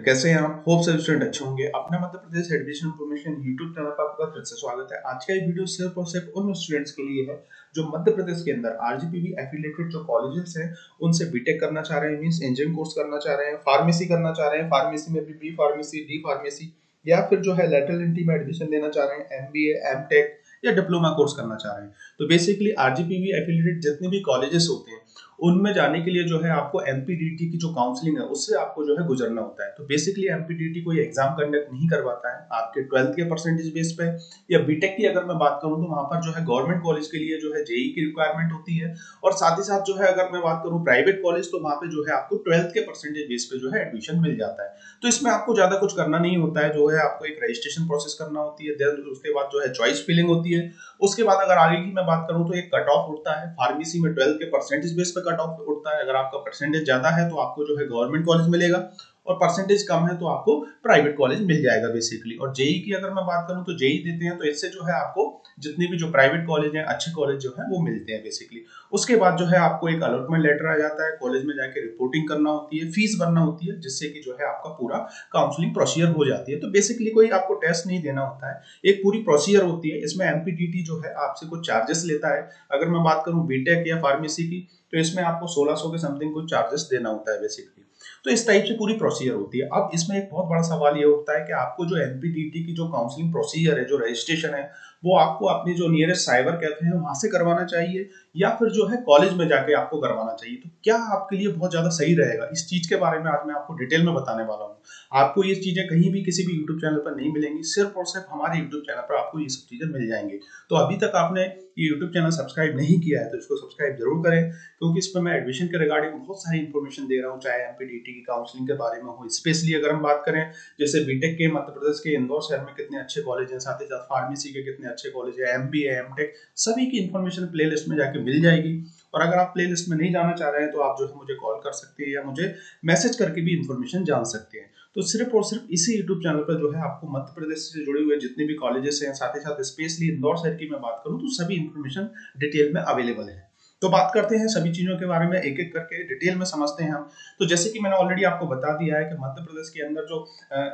कैसे हैं आप? होप सभी स्टूडेंट अच्छे होंगे। अपना Madhya Pradesh admission information YouTube channel पर आपका फिर से स्वागत है। आज का ये वीडियो सिर्फ और सिर्फ उन स्टूडेंट्स के लिए है जो मध्य प्रदेश के अंदर आरजीपीवी एफिलिएटेड जो कॉलेजेस हैं उनसे बीटेक करना चाह रहे हैं, मींस इंजीनियरिंग कोर्स करना चाह रहे हैं, फार्मेसी करना चाह रहे हैं, फार्मेसी में भी बी फार्मेसी, डी फार्मेसी, या फिर जो है लैटरल एंट्री में एडमिशन लेना चाह रहे हैं, एमबीए, एमटेक या डिप्लोमा कोर्स करना चाह रहे हैं। तो बेसिकली आरजीपीवी एफिलिएटेड जितने भी कॉलेजेस होते हैं उनमें जाने के लिए जो है आपको एमपीडीटी की जो काउंसलिंग है उससे आपको जो है गुजरना होता है। तो बेसिकली एमपीडीटी कोई एग्जाम कंडक्ट नहीं करवाता है आपके 12th के परसेंटेज बेस पे, या बीटेक की अगर मैं बात करूं तो वहां पर जो है गवर्नमेंट कॉलेज के लिए जो है जेई की रिक्वायरमेंट होती है, और साथ ही साथ जो है अगर मैं बात करूं प्राइवेट कॉलेज तो वहां पे जो है आपको 12th के परसेंटेज बेस पे जो है एडमिशन मिल जाता है। तो इसमें आपको ज्यादा कुछ करना नहीं होता है, जो है आपको एक रजिस्ट्रेशन प्रोसेस करना होती है, देन उसके बाद जो है चॉइस फिलिंग होती है। उसके बाद अगर आगे की मैं बात करूं तो एक कट ऑफ उठता है, फार्मेसी में 12 के परसेंटेज बेस पे कट ऑफ उठता है। अगर आपका परसेंटेज ज्यादा है तो आपको जो है गवर्नमेंट कॉलेज मिलेगा, और परसेंटेज कम है तो आपको प्राइवेट कॉलेज मिल जाएगा बेसिकली। और जेई की अगर मैं बात करूं तो जेई देते हैं तो इससे जो है आपको जितने भी जो प्राइवेट कॉलेज हैं, अच्छे कॉलेज जो है वो मिलते हैं बेसिकली। उसके बाद जो है आपको एक अलॉटमेंट लेटर आ जाता है, कॉलेज में जाके रिपोर्टिंग करना होती है, फीस भरना होती है, जिससे कि जो है आपका पूरा काउंसलिंग प्रोसीजर हो जाती है। तो बेसिकली कोई आपको टेस्ट नहीं देना होता है, एक पूरी प्रोसीजर होती है। इसमें एमपीडीटी जो है आपसे कुछ चार्जेस लेता है। अगर मैं बात करूं बीटेक या फार्मेसी की तो इसमें आपको 1600 के समथिंग कुछ चार्जेस देना होता है बेसिकली। तो इस टाइप से पूरी प्रोसीजर होती है। अब इसमें एक बहुत बड़ा सवाल ये उठता है कि आपको जो एमपीडीटी की जो काउंसलिंग प्रोसीजर है, जो रजिस्ट्रेशन है, वो आपको अपनी जो नियरेस्ट साइबर कैफे है वहां से करवाना चाहिए, या फिर जो है कॉलेज में जाके आपको करवाना चाहिए। तो क्या आपके लिए बहुत ज्यादा सही रहेगा, इस चीज के बारे में आज मैं आपको डिटेल में बताने वाला हूँ। आपको ये चीजें कहीं भी किसी भी यूट्यूब चैनल पर नहीं मिलेंगी, सिर्फ और सिर्फ हमारे यूट्यूब चैनल पर आपको ये सब चीजें मिल जाएंगी। तो अभी तक आपने ये यूट्यूब चैनल सब्सक्राइब नहीं किया है तो इसको सब्सक्राइब जरूर करें, क्योंकि इस पर मैं एडमिशन के रिगार्डिंग बहुत सारी इन्फॉर्मेशन दे रहा हूँ, चाहे एमपीडीटी की काउंसलिंग के बारे में हो। स्पेशली अगर हम बात करें जैसे बीटेक के मध्य प्रदेश के इंदौर शहर में कितने अच्छे कॉलेज हैं, साथ ही साथ फार्मेसी के कितने अच्छे कॉलेज है, एमबीए, एमटेक, सभी की इन्फॉर्मेशन प्लेलिस्ट में जाके मिल जाएगी। और अगर आप प्लेलिस्ट में नहीं जाना चाह रहे हैं तो आप जो है मुझे कॉल कर सकते हैं या मुझे मैसेज करके भी इन्फॉर्मेशन जान सकते हैं। तो सिर्फ और सिर्फ इसी यूट्यूब चैनल पर जो है आपको मध्य प्रदेश से जुड़े हुए जितने भी कॉलेजेस हैं, साथ ही साथ स्पेशली इंदौर शहर की मैं बात करूं तो सभी इन्फॉर्मेशन डिटेल में अवेलेबल है। तो बात करते हैं सभी चीजों के बारे में, एक एक करके डिटेल में समझते हैं हम। तो जैसे कि मैंने ऑलरेडी आपको बता दिया है कि मध्य प्रदेश के अंदर जो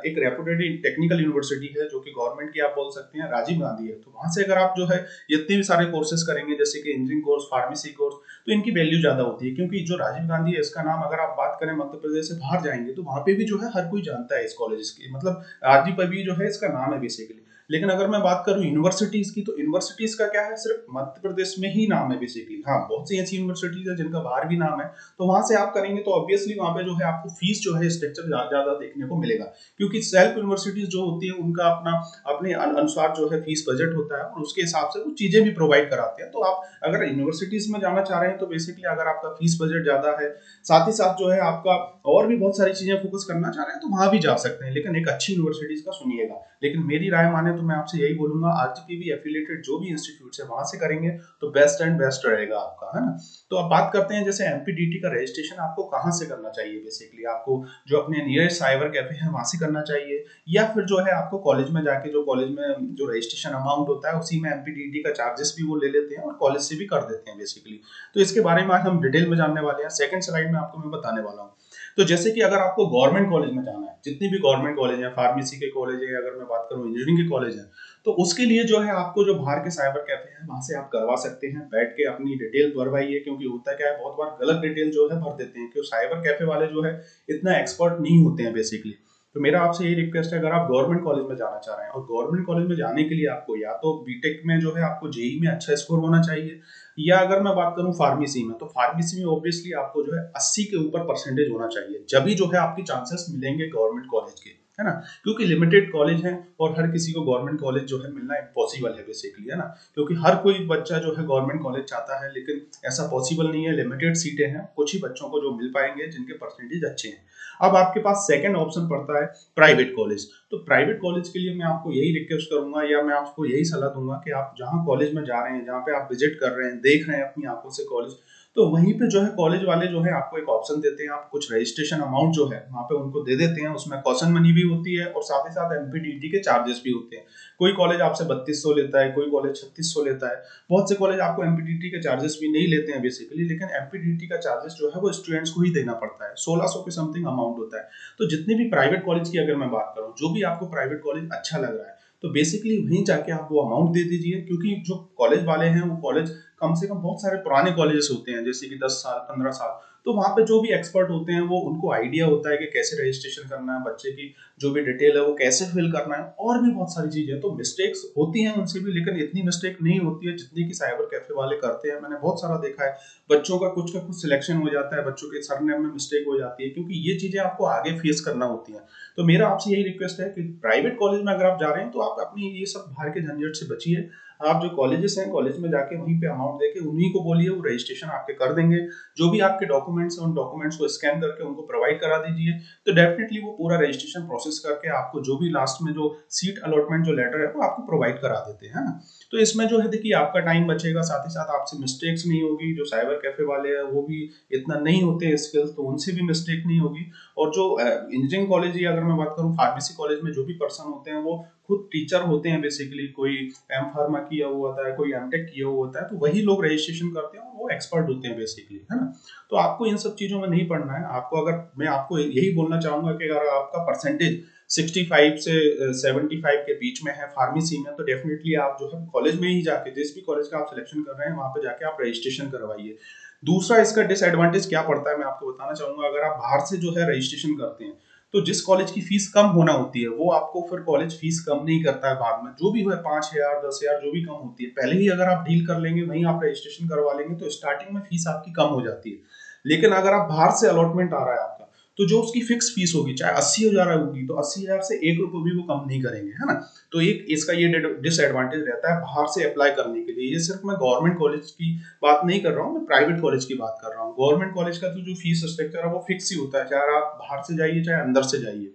एक रेपुटेड टेक्निकल यूनिवर्सिटी है जो कि गवर्नमेंट की आप बोल सकते हैं, राजीव गांधी है। तो वहां से अगर आप जो है इतने भी सारे कोर्सेज करेंगे जैसे कि इंजीनियरिंग कोर्स, फार्मेसी कोर्स, तो इनकी वैल्यू ज्यादा होती है, क्योंकि जो राजीव गांधी है इसका नाम अगर आप बात करें मध्य प्रदेश से बाहर जाएंगे तो वहां पे भी जो है हर कोई जानता है इस कॉलेज की, मतलब आरजीपीवी जो है इसका नाम है बेसिकली। लेकिन अगर मैं बात करूं यूनिवर्सिटीज की, तो यूनिवर्सिटीज का क्या है, सिर्फ मध्य प्रदेश में ही नाम है बेसिकली। हाँ, बहुत सी ऐसी यूनिवर्सिटीज है जिनका बाहर भी नाम है, तो वहां से आप करेंगे तो ऑब्वियसली वहां पे जो है आपको फीस जो है स्ट्रक्चर ज्यादा देखने को मिलेगा, क्योंकि सेल्फ यूनिवर्सिटीज जो होती है उनका अपना अपने अनुसार जो है फीस बजट होता है, और उसके हिसाब से वो चीजें भी प्रोवाइड कराते हैं। तो आप अगर यूनिवर्सिटीज में जाना चाह रहे हैं तो बेसिकली अगर आपका फीस बजट ज्यादा है, साथ ही साथ जो है आपका और भी बहुत सारी चीजें फोकस करना चाह रहे हैं, तो वहां भी जा सकते हैं, लेकिन एक अच्छी यूनिवर्सिटीज का सुनिएगा। लेकिन मेरी राय माने तो मैं आपसे यही बोलूंगा, आरजीपीवी एफिलिएटेड जो भी इंस्टीट्यूट है वहां से करेंगे तो बेस्ट एंड बेस्ट रहेगा आपका, है ना। तो अब बात करते हैं जैसे एमपीडीटी का रजिस्ट्रेशन आपको कहां से करना चाहिए। बेसिकली आपको जो अपने नियरेस्ट साइबर कैफे है वहां से करना चाहिए, या फिर जो है आपको कॉलेज में जाके जो कॉलेज में जो रजिस्ट्रेशन अमाउंट होता है उसी में एमपीडीटी का चार्जेस भी वो ले लेते हैं और कॉलेज से भी कर देते हैं बेसिकली। तो इसके बारे में आज हम डिटेल में जानने वाले हैं, सेकंड स्लाइड में आपको मैं बताने वाला हूँ। तो जैसे कि अगर आपको गवर्नमेंट कॉलेज में जाना है, जितनी भी गवर्नमेंट कॉलेज है, फार्मेसी के कॉलेज है, अगर मैं बात करूं इंजीनियरिंग के कॉलेज है, तो उसके लिए जो है आपको जो बाहर के साइबर कैफे हैं वहां से आप करवा सकते हैं, बैठ के अपनी डिटेल भरवाइए। क्योंकि होता क्या है, बहुत बार गलत डिटेल जो है भर देते हैं, क्योंकि साइबर कैफे वाले जो है इतना एक्सपर्ट नहीं होते हैं बेसिकली। तो मेरा आपसे यही रिक्वेस्ट है, अगर आप गवर्नमेंट कॉलेज में जाना चाह रहे हैं, और गवर्नमेंट कॉलेज में जाने के लिए आपको या तो बीटेक में जो है आपको जेई में अच्छा स्कोर होना चाहिए, या अगर मैं बात करूं फार्मेसी में, तो फार्मेसी में ऑब्वियसली आपको जो है 80 के ऊपर परसेंटेज होना चाहिए, जब भी जो है आपकी चांसेस मिलेंगे गवर्नमेंट कॉलेज के, है ना। क्योंकि लिमिटेड कॉलेज हैं और हर किसी को गवर्नमेंट कॉलेज जो है मिलना इम्पॉसिबल है बेसिकली, है ना। क्योंकि हर कोई बच्चा जो है गवर्नमेंट कॉलेज चाहता है, लेकिन ऐसा पॉसिबल नहीं है, लिमिटेड सीटें हैं, कुछ ही बच्चों को जो मिल पाएंगे जिनके परसेंटेज अच्छे हैं। अब आपके पास सेकंड ऑप्शन पड़ता है प्राइवेट कॉलेज। तो प्राइवेट कॉलेज के लिए मैं आपको यही रिक्वेस्ट करूंगा, या मैं आपको यही सलाह दूंगा कि आप जहां कॉलेज में जा रहे हैं, जहां पे आप विजिट कर रहे हैं, देख रहे हैं अपनी आंखों से कॉलेज, तो वहीं पे जो है कॉलेज वाले जो है आपको एक ऑप्शन देते हैं, आप कुछ रजिस्ट्रेशन अमाउंट जो है वहाँ पे उनको दे देते हैं, उसमें कॉशन मनी भी होती है और साथ ही साथ एमपीटीईटी के चार्जेस भी होते हैं। कोई कॉलेज आपसे 3200 लेता है, कोई कॉलेज 3600 लेता है, बहुत से कॉलेज आपको एमपीटीईटी के चार्जेस भी नहीं लेते हैं बेसिकली, लेकिन एमपीटीईटी का चार्जेस जो है वो स्टूडेंट्स को ही देना पड़ता है, 1600 के समथिंग अमाउंट होता है। तो जितने भी प्राइवेट कॉलेज की अगर मैं बात करूँ, जो भी आपको प्राइवेट कॉलेज अच्छा लग रहा है, तो बेसिकली वहीं जाके आप वो अमाउंट दे दीजिए, क्योंकि जो कॉलेज वाले हैं वो कॉलेज कम से कम बहुत सारे पुराने कॉलेजेस होते हैं, जैसे कि 10 साल 15 साल, तो वहाँ पे जो भी एक्सपर्ट होते हैं वो उनको आइडिया होता है कि कैसे रजिस्ट्रेशन करना है, बच्चे की जो भी डिटेल है वो कैसे फिल करना है, और भी बहुत सारी चीजें। तो मिस्टेक्स होती हैं उनसे भी, लेकिन इतनी मिस्टेक नहीं होती है जितनी कि साइबर कैफे वाले करते हैं। मैंने बहुत सारा देखा है, बच्चों का कुछ सिलेक्शन हो जाता है, बच्चों के सरनेम में मिस्टेक हो जाती है, क्योंकि ये चीजें आपको आगे फेस करना होती है। तो मेरा आपसे यही रिक्वेस्ट है कि प्राइवेट कॉलेज में अगर आप जा रहे हैं तो आप अपनी ये सब बाहर के झंझट से बचिए। आप जो कॉलेजेस हैं, कॉलेज में जाके वहीं पे अमाउंट देके उन्हीं को बोलिए, वो रजिस्ट्रेशन आपके कर देंगे। जो भी आपके डॉक्यूमेंट्स हैं उन डॉक्यूमेंट्स को स्कैन करके उनको प्रोवाइड करा दीजिए, तो डेफिनेटली वो पूरा रजिस्ट्रेशन प्रोसेस करके आपको जो भी लास्ट में जो सीट अलॉटमेंट जो लेटर है वो आपको प्रोवाइड करा देते हैं ना। तो इसमें जो है देखिए आपका टाइम बचेगा, साथ ही साथ आपसे मिस्टेक्स नहीं होगी। जो साइबर कैफे वाले हैं वो भी इतना नहीं होते स्किल्स, तो उनसे भी मिस्टेक नहीं होगी। और जो इंजीनियरिंग कॉलेज या अगर मैं बात करूँ फार्मेसी कॉलेज में जो भी पर्सन होते हैं वो खुद टीचर होते हैं बेसिकली, कोई एम फार्मा किया हुआ होता है, कोई एमटेक किया हुआ होता है, तो वही लोग रजिस्ट्रेशन करते हैं और वो एक्सपर्ट होते हैं बेसिकली, है ना। तो आपको इन सब चीजों में नहीं पढ़ना है। आपको अगर मैं आपको यही बोलना चाहूंगा कि अगर आपका परसेंटेज 65 से 75 के बीच में है फार्मेसी में, तो डेफिनेटली आप जो है कॉलेज में ही जाके, जिस भी कॉलेज का आप सिलेक्शन कर रहे हैं वहां पे जाके आप रजिस्ट्रेशन करवाइए। दूसरा इसका डिसएडवांटेज क्या पड़ता है मैं आपको बताना चाहूंगा। अगर आप बाहर से जो है रजिस्ट्रेशन करते हैं, तो जिस कॉलेज की फीस कम होना होती है वो आपको फिर कॉलेज फीस कम नहीं करता है बाद में, जो भी हो 5,000 10,000 जो भी कम होती है, पहले ही अगर आप डील कर लेंगे, वहीं आप रजिस्ट्रेशन करवा लेंगे, तो स्टार्टिंग में फीस आपकी कम हो जाती है। लेकिन अगर आप बाहर से अलॉटमेंट आ रहा है आपका, तो जो उसकी फिक्स फीस होगी, चाहे 80,000 होगी, तो 80,000 से 1 रुपये भी वो कम नहीं करेंगे, है ना। तो एक इसका ये डिसएडवांटेज रहता है बाहर से अप्लाई करने के लिए। ये सिर्फ मैं गवर्नमेंट कॉलेज की बात नहीं कर रहा हूँ, मैं प्राइवेट कॉलेज की बात कर रहा हूँ। गवर्नमेंट कॉलेज का तो जो फीस स्ट्रक्चर है वो फिक्स ही होता है, चाहे आप बाहर से जाइए चाहे अंदर से जाइए।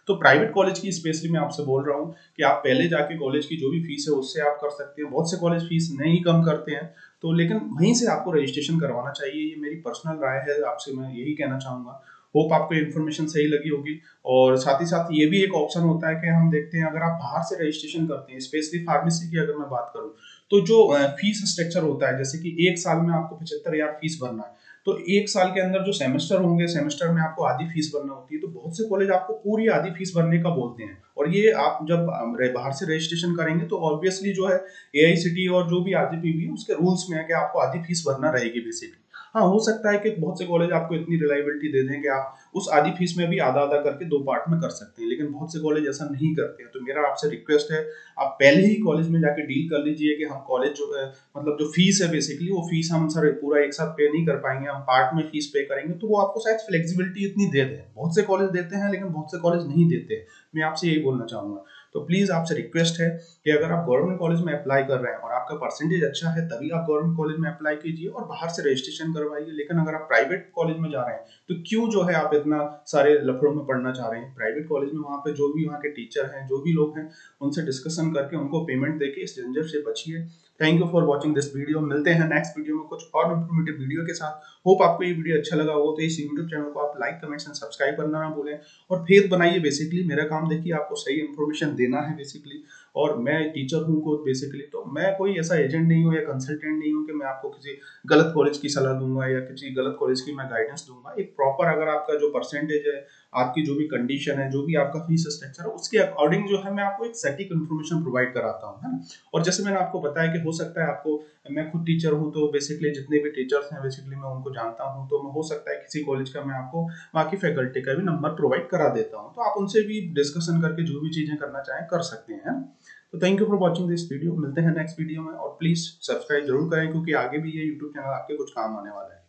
तो प्राइवेट कॉलेज की स्पेशली मैं आपसे बोल रहा हूँ कि आप पहले जाके कॉलेज की जो भी फीस है उससे आप कर सकते हैं। बहुत से कॉलेज फीस नहीं कम करते हैं, तो लेकिन वहीं से आपको रजिस्ट्रेशन करवाना चाहिए। ये मेरी पर्सनल राय है, आपसे मैं यही कहना चाहूंगा। होप आपको इन्फॉर्मेशन सही लगी होगी। और साथ ही साथ ये भी एक ऑप्शन होता है कि हम देखते हैं, अगर आप बाहर से रजिस्ट्रेशन करते हैं, स्पेशली फार्मेसी की अगर मैं बात करूँ, तो जो फीस स्ट्रक्चर होता है, जैसे कि एक साल में आपको 75,000 फीस भरना है, तो एक साल के अंदर जो सेमेस्टर होंगे, सेमेस्टर में आपको आधी फीस भरना होती है। तो बहुत से कॉलेज आपको पूरी आधी फीस भरने का बोलते हैं, और ये आप जब बाहर से रजिस्ट्रेशन करेंगे तो ऑब्वियसली जो है एआईसीटी और जो भी आरजीपीवी है उसके रूल्स में है कि आपको आधी फीस भरना रहेगी बेसिकली। हाँ, हो सकता है कि बहुत से कॉलेज आपको इतनी रिलायबिलिटी दे दें कि आप उस आधी फीस में भी आधा आधा करके 2 पार्ट में कर सकते हैं, लेकिन बहुत से कॉलेज ऐसा नहीं करते हैं। तो मेरा आपसे रिक्वेस्ट है, आप पहले ही कॉलेज में जाके डील कर लीजिए कि हम कॉलेज जो है, मतलब जो फीस है बेसिकली, वो फीस हम सर पूरा एक साथ पे नहीं कर पाएंगे, हम पार्ट में फीस पे करेंगे, तो वो आपको शायद फ्लेक्सिबिलिटी इतनी दे दें। बहुत से कॉलेज देते हैं लेकिन बहुत से कॉलेज नहीं देते। मैं आपसे यही बोलना चाहूंगा। तो प्लीज आपसे रिक्वेस्ट है कि अगर आप गवर्नमेंट कॉलेज में अप्लाई कर रहे हैं और आपका परसेंटेज अच्छा है, तभी आप गवर्नमेंट कॉलेज में अप्लाई कीजिए और बाहर से रजिस्ट्रेशन करवाइए। लेकिन अगर आप प्राइवेट कॉलेज में जा रहे हैं, तो क्यों जो है आप इतना सारे लफड़ों में पढ़ना चाह रहे हैं। प्राइवेट कॉलेज में वहाँ पे जो भी वहाँ के टीचर हैं, जो भी लोग हैं, उनसे डिस्कशन करके उनको पेमेंट देके इस झंझट से बचिए। Thank you for watching this video. मिलते हैं नेक्स्ट वीडियो में कुछ और इन्फॉर्मेटिव वीडियो के साथ। होप आपको ये वीडियो अच्छा लगा हो, तो इस यूट्यूब चैनल को आप लाइक कमेंट्स एंड सब्सक्राइब करना ना भूलें, और फेथ बनाइए। बेसिकली मेरा काम देखिए आपको सही इन्फॉर्मेशन देना है बेसिकली, और मैं टीचर हूँ को बेसिकली, तो मैं कोई ऐसा एजेंट नहीं हूँ या कंसल्टेंट नहीं हूँ कि मैं आपको किसी गलत कॉलेज की सलाह दूंगा या किसी गलत कॉलेज की मैं गाइडेंस दूंगा। एक प्रॉपर अगर आपका जो परसेंटेज है, आपकी जो भी कंडीशन है, जो भी आपका फीस स्ट्रक्चर है, उसके अकॉर्डिंग जो है मैं आपको एक सटीक इन्फॉर्मेशन प्रोवाइड कराता हूँ, है ना। और जैसे मैंने आपको बताया कि हो सकता है आपको, मैं खुद टीचर हूँ, तो बेसिकली जितने भी टीचर्स हैं बेसिकली मैं उनको जानता हूँ, तो हो सकता है किसी कॉलेज का मैं आपको वहाँ की फैकल्टी का भी नंबर प्रोवाइड करा देता हूँ, तो आप उनसे भी डिस्कशन करके जो भी चीजें करना चाहें कर सकते हैं। तो thank you for watching this video. मिलते हैं नेक्स्ट वीडियो में, और प्लीज सब्सक्राइब जरूर करें, क्योंकि आगे भी ये यूट्यूब चैनल आपके कुछ काम आने वाला है।